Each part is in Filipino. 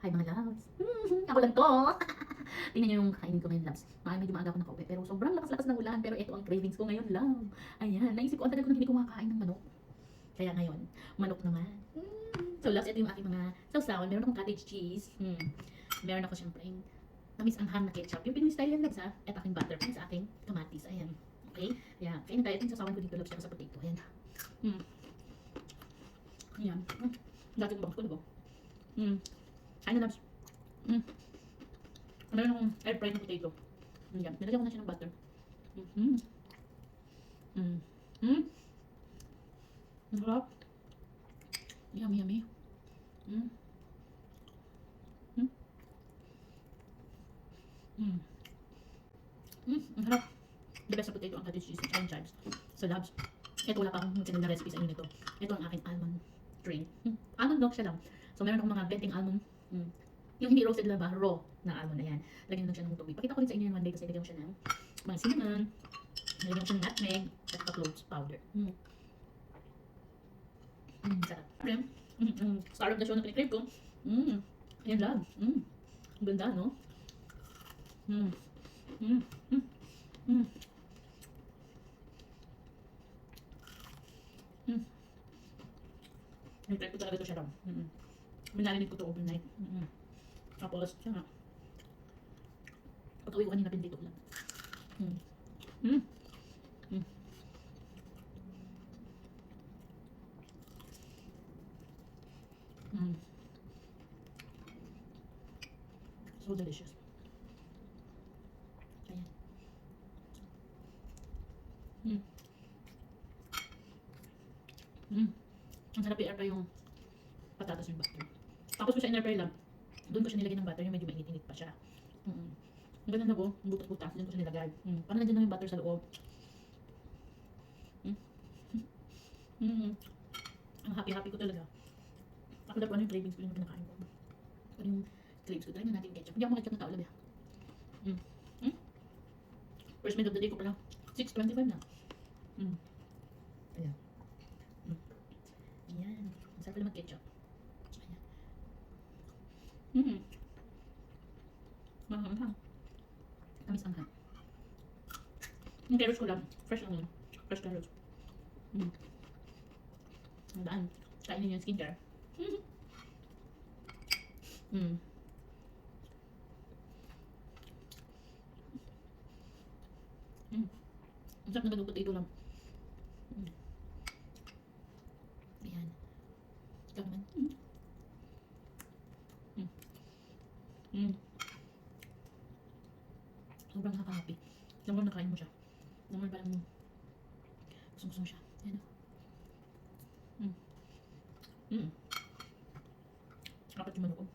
Hi mga loves. Ako lang to. Tingnan niyo yung kainin ko ngayon, loves. Medyo maaga ako nakauwi, pero sobrang lakas-lakas ng ulan. Pero ito ang cravings ko ngayon, love. Ayan, naisip ko, ang tagal ko na hindi kumakain ng manok. Kaya ngayon, manok naman. So loves, ito yung aking mga sausawan. Meron akong cottage cheese. Meron ako syempre yung tamis-anghang na ketchup. Yung Pinoy style yan, loves, ha. At aking butter pan sa aking kamatis. Ayan. Okay? Ayan. Kainin tayo. Ito yung sausawan ko dito, loves, tsaka sa potato. Ayan. Ayan. Dati ko bangs ko, diba? Kain na, loves. Meron akong air fried na potato. Ayan. Nilagyan ko na siya ng butter. Ang sarap. Yummy, yummy. Mm. Mm. Mm. Ang sarap. The best sa potato ang cottage cheese at yung chives. So, loves. Ito, wala pa akong sinunod na recipe sa inyo nito. Ito ang aking almond drink. Almond milk siya lang. So, meron akong mga benting almond. Yung hindi roasted lang ba? Raw na almond na yan. Lagyan lang siya ng tubig. Pakita ko rin sa inyo yan one day kasi lagyan ko siya ng mga cinnamon. Lagyan ko siya ng nutmeg at saka cloves powder. Sarap. Star of the show na pinikrave ko. Ayan lang. Ang ganda, no? Mm. Mm. Mm. Mm. Mm. Nag-try ko talaga ito siya lang. Minarinig ko ito overnight. Tapos, siya nga. Pag-uwi ko kanina, pinito ko lang. So delicious. Ayan. Ang sarap i-air pa yung patatas yung butter. Tapos ko siya in-air lang. Doon ko siya nilagyan ng butter yung medyo mainit-init pa siya. Ang ganda na po, butas-butas. Doon ko siya nilagay. Parang nandiyan na yung butter sa loob. Ang happy-happy ko talaga. Ako na po ano yung cravings ko yung pinakain ko. Ano yung cravings ko. Try na natin yung ketchup. Hindi ako ketchup na tao labi. First minute of the day ko pala. 6:25 na. Ayan. Ayan. Ang sarap pala mag-ketchup. Ayan. Mahanghang. Tamis anghang. Yung carrots ko lang. Fresh lang yun. Fresh carrots. Ang daan. Kainin yung skincare. Ang sarap na ganun potato lang. Ayan. Ikaw naman. Sobrang nakaka-happy. Sobrang nakain mo siya. Naman parang gusto mo siya. Ayan o. Apat yung manok ko.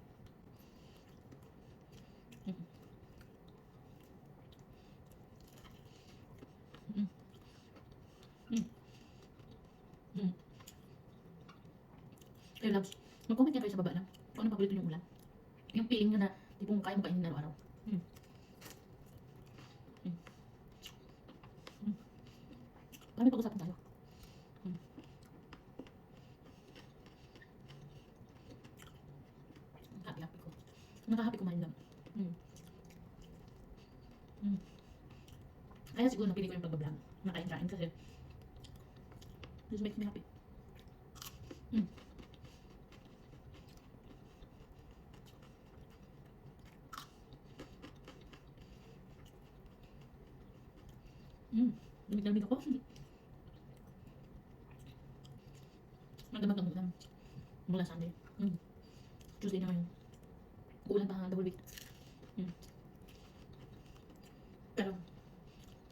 Kayo loves, mag-comment nga kayo sa baba lang kung ano paborito yung ulam. Yung feeling nyo na tipong kaya mo kainin araw-araw. Parang may pag-usapan tayo. Happy-happy ko. Naka-happy kumain lang. Kaya siguro napili ko yung pag-vlog. Nakain-kain kasi this makes me happy. Lamig-lamig ako. Magdamag ng ulam. Mula Sunday. Tuesday na ngayon. Uulan pa double week. Pero,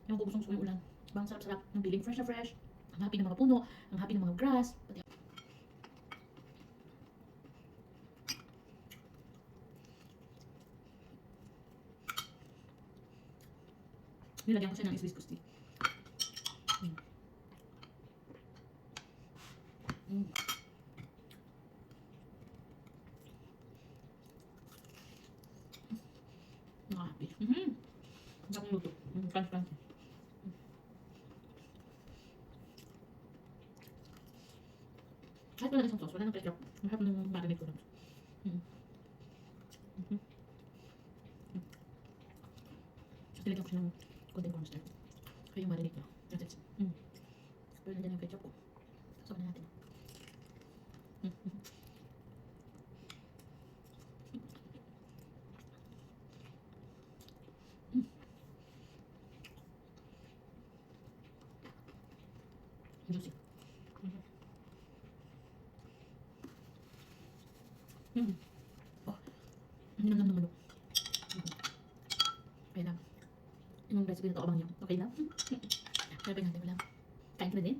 yung gusto ko yung ulan. Bang sarap-sarap. Ang feeling fresh na fresh. Ang happy ng mga puno. Ang happy ng mga grass. Pati nilagyan ko siya ng Swiss Gusti. Happy. Ang sarap ng luto. Crunch. Kahit wala isang sauce, wala nang ketchup. Ang sarap ng marinade ko lang. Nilagyan ko siya ng konting cornstarch. Kaya yung marinate niya. That's it. Pero nandiyan yung ketchup po. Sasawa na natin. Juicy. Oh, ang hinam ng manok. Okay lang. Yung recipe na to, abang niyo. Okay lang? Kaya natin, wala. Kain ka na din?